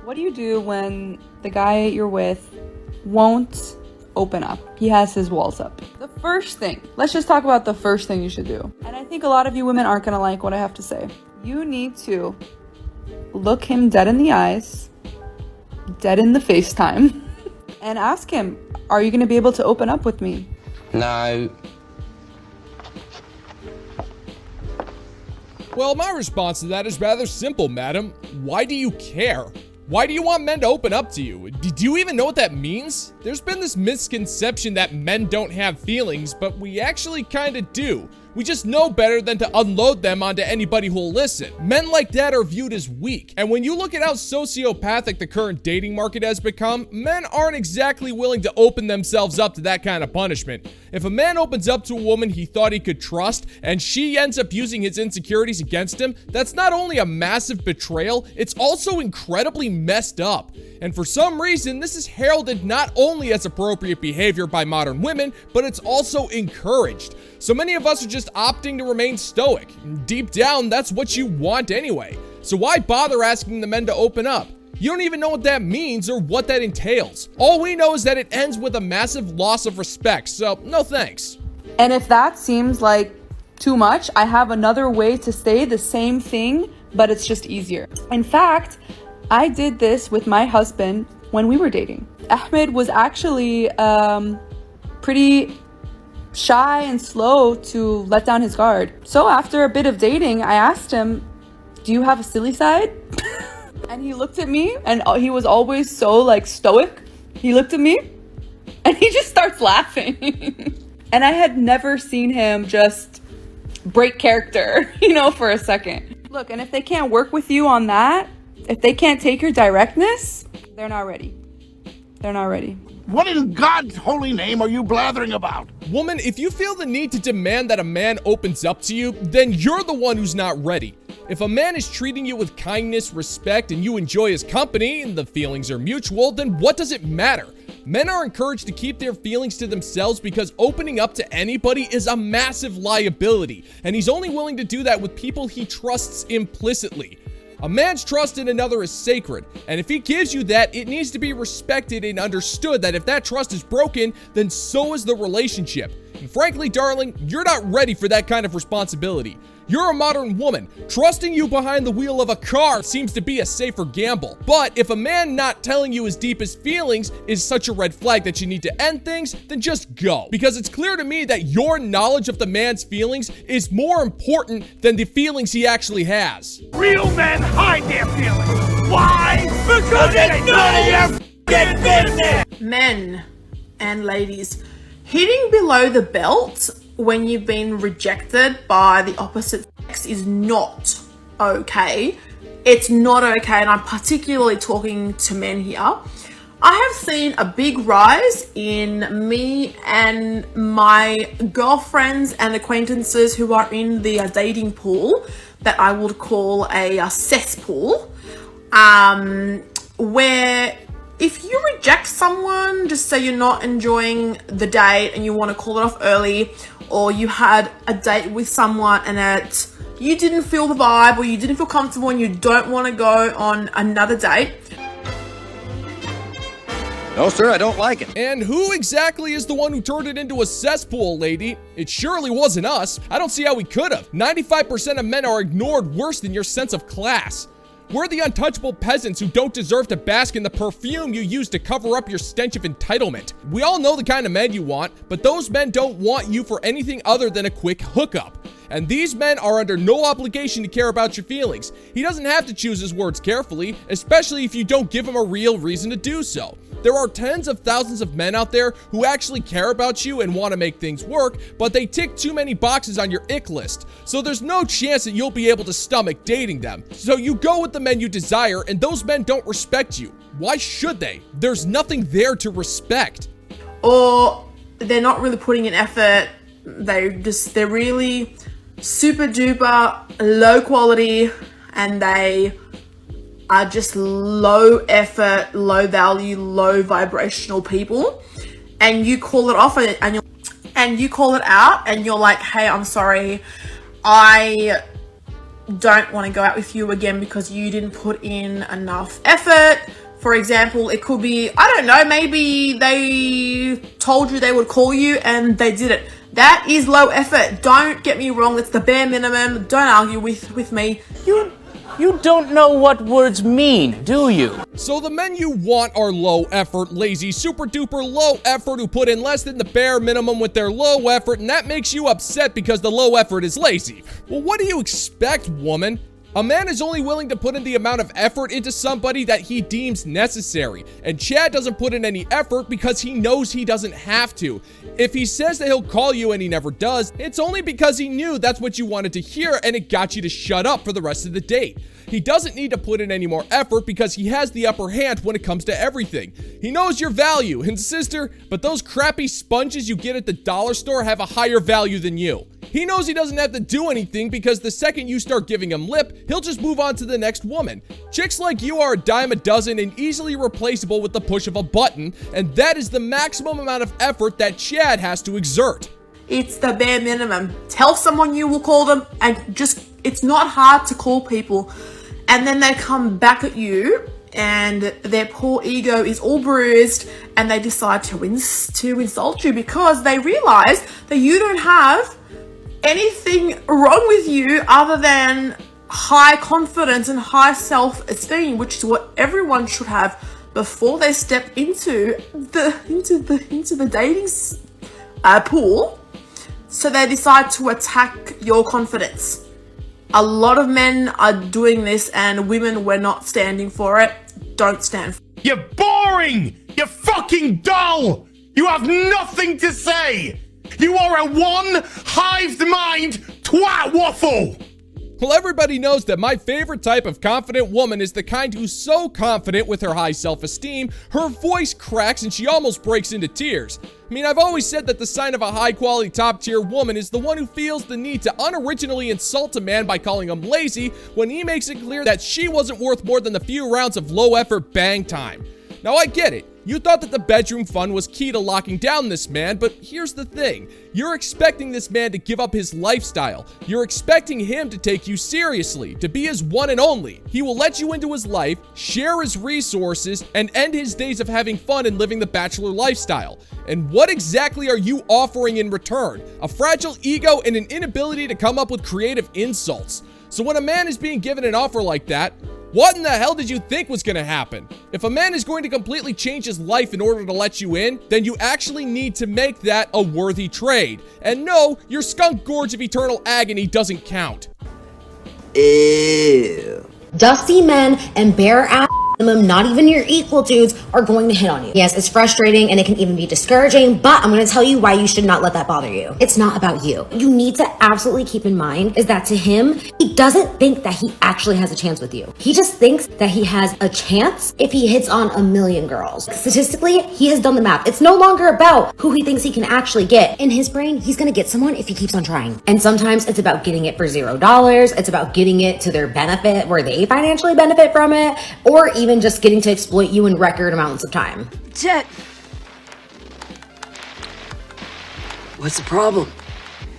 What do you do when the guy you're with won't open up? He has his walls up. The first thing, let's just talk about the first thing you should do. And I think a lot of you women aren't gonna like what I have to say. You need to look him dead in the eyes, dead in the FaceTime, and ask him, are you gonna be able to open up with me? No. Well, my response to that is rather simple, madam. Why do you care? Why do you want men to open up to you? Do you even know what that means? There's been this misconception that men don't have feelings, but we actually kinda do. We just know better than to unload them onto anybody who'll listen. Men like that are viewed as weak. And when you look at how sociopathic the current dating market has become, men aren't exactly willing to open themselves up to that kind of punishment. If a man opens up to a woman he thought he could trust, and she ends up using his insecurities against him, that's not only a massive betrayal, it's also incredibly messed up. And for some reason, this is heralded not only as appropriate behavior by modern women, but it's also encouraged. So many of us are just opting to remain stoic. Deep down, that's what you want anyway. So why bother asking the men to open up? You don't even know what that means or what that entails. All we know is that it ends with a massive loss of respect, so no thanks. And if that seems like too much, I have another way to say the same thing, but it's just easier. In fact, I did this with my husband when we were dating. Ahmed was actually pretty shy and slow to let down his guard. So after a bit of dating, I asked him, do you have a silly side? And he looked at me, and he was always so like stoic. He looked at me and he just starts laughing. And I had never seen him just break character, for a second. Look, and if they can't work with you on that, if they can't take your directness, they're not ready. They're not ready. What in God's holy name are you blathering about? Woman, if you feel the need to demand that a man opens up to you, then you're the one who's not ready. If a man is treating you with kindness, respect, and you enjoy his company, and the feelings are mutual, then what does it matter? Men are encouraged to keep their feelings to themselves because opening up to anybody is a massive liability, and he's only willing to do that with people he trusts implicitly. A man's trust in another is sacred, and if he gives you that, it needs to be respected and understood that if that trust is broken, then so is the relationship. And frankly, darling, you're not ready for that kind of responsibility. You're a modern woman. Trusting you behind the wheel of a car seems to be a safer gamble. But if a man not telling you his deepest feelings is such a red flag that you need to end things, then just go. Because it's clear to me that your knowledge of the man's feelings is more important than the feelings he actually has. Real men hide their feelings. Why? Because it's none of your business! Men and ladies, hitting below the belt when you've been rejected by the opposite sex is not okay. It's not okay, and I'm particularly talking to men here. I have seen a big rise in me and my girlfriends and acquaintances who are in the dating pool that I would call a cesspool, where if you reject someone, just say you're not enjoying the date and you want to call it off early, or you had a date with someone and you didn't feel the vibe or you didn't feel comfortable and you don't want to go on another date. No, sir, I don't like it. And who exactly is the one who turned it into a cesspool, lady? It surely wasn't us. I don't see how we could have. 95% of men are ignored worse than your sense of class. We're the untouchable peasants who don't deserve to bask in the perfume you use to cover up your stench of entitlement. We all know the kind of men you want, but those men don't want you for anything other than a quick hookup. And these men are under no obligation to care about your feelings. He doesn't have to choose his words carefully, especially if you don't give him a real reason to do so. There are tens of thousands of men out there who actually care about you and want to make things work, but they tick too many boxes on your ick list. So there's no chance that you'll be able to stomach dating them. So you go with the men you desire, and those men don't respect you. Why should they? There's nothing there to respect. Or they're not really putting in effort. They're really super duper low quality, and they are just low effort, low value, low vibrational people. And you call it off and you call it out and you're like, hey, I'm sorry, I don't want to go out with you again because you didn't put in enough effort. For example, it could be, I don't know, maybe they told you they would call you and they didn't. That is low effort. Don't get me wrong, it's the bare minimum. Don't argue with me. You don't know what words mean, do you? So the men you want are low effort, lazy, super duper low effort who put in less than the bare minimum with their low effort, and that makes you upset because the low effort is lazy. Well, what do you expect, woman? A man is only willing to put in the amount of effort into somebody that he deems necessary, and Chad doesn't put in any effort because he knows he doesn't have to. If he says that he'll call you and he never does, it's only because he knew that's what you wanted to hear and it got you to shut up for the rest of the date. He doesn't need to put in any more effort because he has the upper hand when it comes to everything. He knows your value, and sister, but those crappy sponges you get at the dollar store have a higher value than you. He knows he doesn't have to do anything because the second you start giving him lip, he'll just move on to the next woman. Chicks like you are a dime a dozen and easily replaceable with the push of a button, and that is the maximum amount of effort that Chad has to exert. It's the bare minimum. Tell someone you will call them, and it's not hard to call people. And then they come back at you and their poor ego is all bruised and they decide to insult you because they realize that you don't have anything wrong with you other than high confidence and high self-esteem, which is what everyone should have before they step into the dating pool. So they decide to attack your confidence. A lot of men are doing this and women were not standing for it. Don't stand for it. You're boring! You're fucking dull! You have nothing to say! You are a one-hived mind twat waffle! Well, everybody knows that my favorite type of confident woman is the kind who's so confident with her high self-esteem, her voice cracks and she almost breaks into tears. I mean, I've always said that the sign of a high-quality, top-tier woman is the one who feels the need to unoriginally insult a man by calling him lazy when he makes it clear that she wasn't worth more than the few rounds of low-effort bang time. Now, I get it. You thought that the bedroom fun was key to locking down this man, but here's the thing. You're expecting this man to give up his lifestyle. You're expecting him to take you seriously, to be his one and only. He will let you into his life, share his resources, and end his days of having fun and living the bachelor lifestyle. And what exactly are you offering in return? A fragile ego and an inability to come up with creative insults. So when a man is being given an offer like that, what in the hell did you think was going to happen? If a man is going to completely change his life in order to let you in, then you actually need to make that a worthy trade. And no, your skunk gorge of eternal agony doesn't count. Ew. Dusty men and bare ass minimum, not even your equal dudes, are going to hit on you. Yes, it's frustrating and it can even be discouraging, but I'm going to tell you why you should not let that bother you. It's not about you. You need to absolutely keep in mind is that to him, he doesn't think that he actually has a chance with you. He just thinks that he has a chance if he hits on a million girls. Statistically, he has done the math. It's no longer about who he thinks he can actually get. In his brain, he's going to get someone if he keeps on trying. And sometimes it's about getting it for $0. It's about getting it to their benefit where they financially benefit from it, or even just getting to exploit you in record amounts of time. Jet. What's the problem?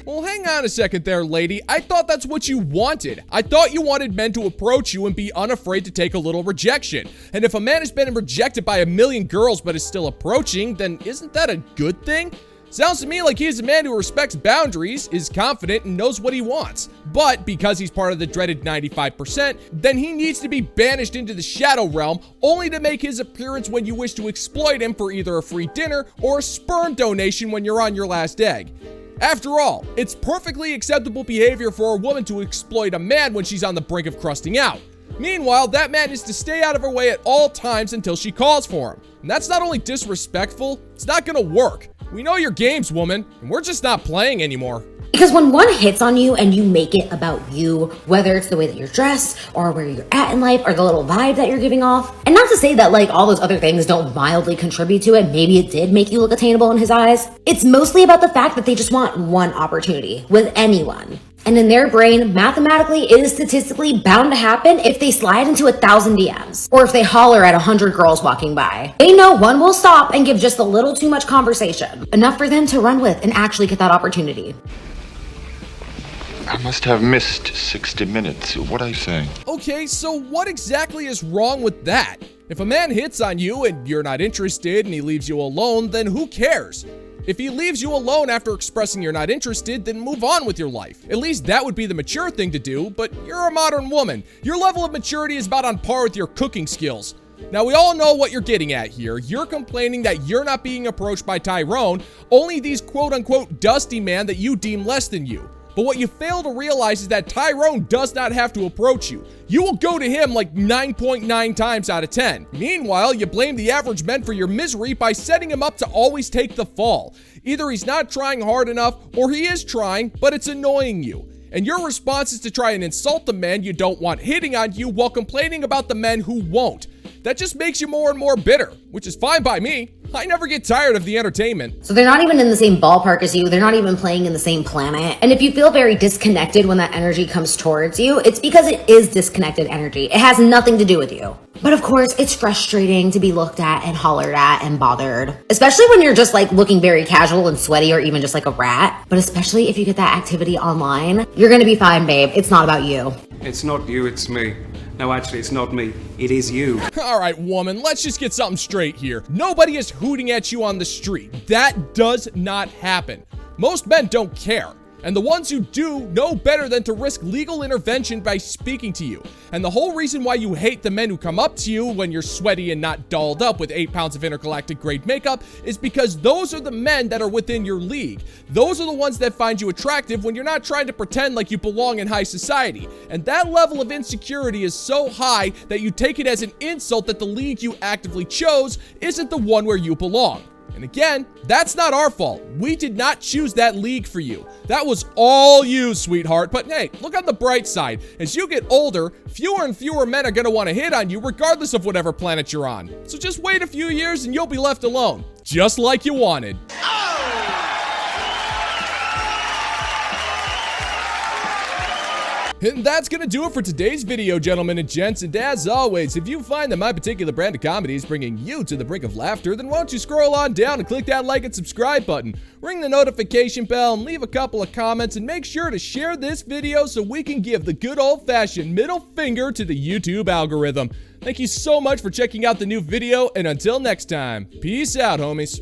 Well, hang on a second there, lady. I thought that's what you wanted. I thought you wanted men to approach you and be unafraid to take a little rejection. And if a man has been rejected by a million girls but is still approaching, then isn't that a good thing? Sounds to me like he's a man who respects boundaries, is confident, and knows what he wants. But because he's part of the dreaded 95%, then he needs to be banished into the shadow realm, only to make his appearance when you wish to exploit him for either a free dinner or a sperm donation when you're on your last egg. After all, it's perfectly acceptable behavior for a woman to exploit a man when she's on the brink of crusting out. Meanwhile, that man is to stay out of her way at all times until she calls for him. And that's not only disrespectful, it's not gonna work. We know your games, woman, and we're just not playing anymore. Because when one hits on you and you make it about you, whether it's the way that you're dressed or where you're at in life or the little vibe that you're giving off, and not to say that like all those other things don't mildly contribute to it, maybe it did make you look attainable in his eyes, it's mostly about the fact that they just want one opportunity with anyone. And in their brain, mathematically, it is statistically bound to happen if they slide into 1,000 DMs or if they holler at 100 girls walking by. They know one will stop and give just a little too much conversation, enough for them to run with and actually get that opportunity. I must have missed 60 minutes. What are you saying? Okay, so what exactly is wrong with that? If a man hits on you and you're not interested and he leaves you alone, then who cares? If he leaves you alone after expressing you're not interested, then move on with your life. At least that would be the mature thing to do, but you're a modern woman. Your level of maturity is about on par with your cooking skills. Now, we all know what you're getting at here. You're complaining that you're not being approached by Tyrone, only these quote-unquote dusty men that you deem less than you. But what you fail to realize is that Tyrone does not have to approach you. You will go to him like 9.9 times out of 10. Meanwhile, you blame the average men for your misery by setting him up to always take the fall. Either he's not trying hard enough, or he is trying, but it's annoying you. And your response is to try and insult the men you don't want hitting on you while complaining about the men who won't. That just makes you more and more bitter, which is fine by me. I never get tired of the entertainment. So they're not even in the same ballpark as you. They're not even playing in the same planet. And if you feel very disconnected when that energy comes towards you, it's because it is disconnected energy. It has nothing to do with you. But of course, it's frustrating to be looked at and hollered at and bothered. Especially when you're just like looking very casual and sweaty or even just like a rat. But especially if you get that activity online, you're gonna be fine, babe. It's not about you. It's not you, it's me. No, actually, it's not me. It is you. All right, woman, let's just get something straight here. Nobody is hooting at you on the street. That does not happen. Most men don't care. And the ones who do know better than to risk legal intervention by speaking to you. And the whole reason why you hate the men who come up to you when you're sweaty and not dolled up with 8 pounds of intergalactic grade makeup is because those are the men that are within your league. Those are the ones that find you attractive when you're not trying to pretend like you belong in high society. And that level of insecurity is so high that you take it as an insult that the league you actively chose isn't the one where you belong. And again, that's not our fault. We did not choose that league for you. That was all you, sweetheart. But hey, look on the bright side. As you get older, fewer and fewer men are going to want to hit on you regardless of whatever planet you're on. So just wait a few years and you'll be left alone. Just like you wanted. And that's gonna do it for today's video, gentlemen and gents. And as always, if you find that my particular brand of comedy is bringing you to the brink of laughter, then why don't you scroll on down and click that like and subscribe button, ring the notification bell, and leave a couple of comments, and make sure to share this video so we can give the good old-fashioned middle finger to the YouTube algorithm. Thank you so much for checking out the new video, and until next time, peace out, homies.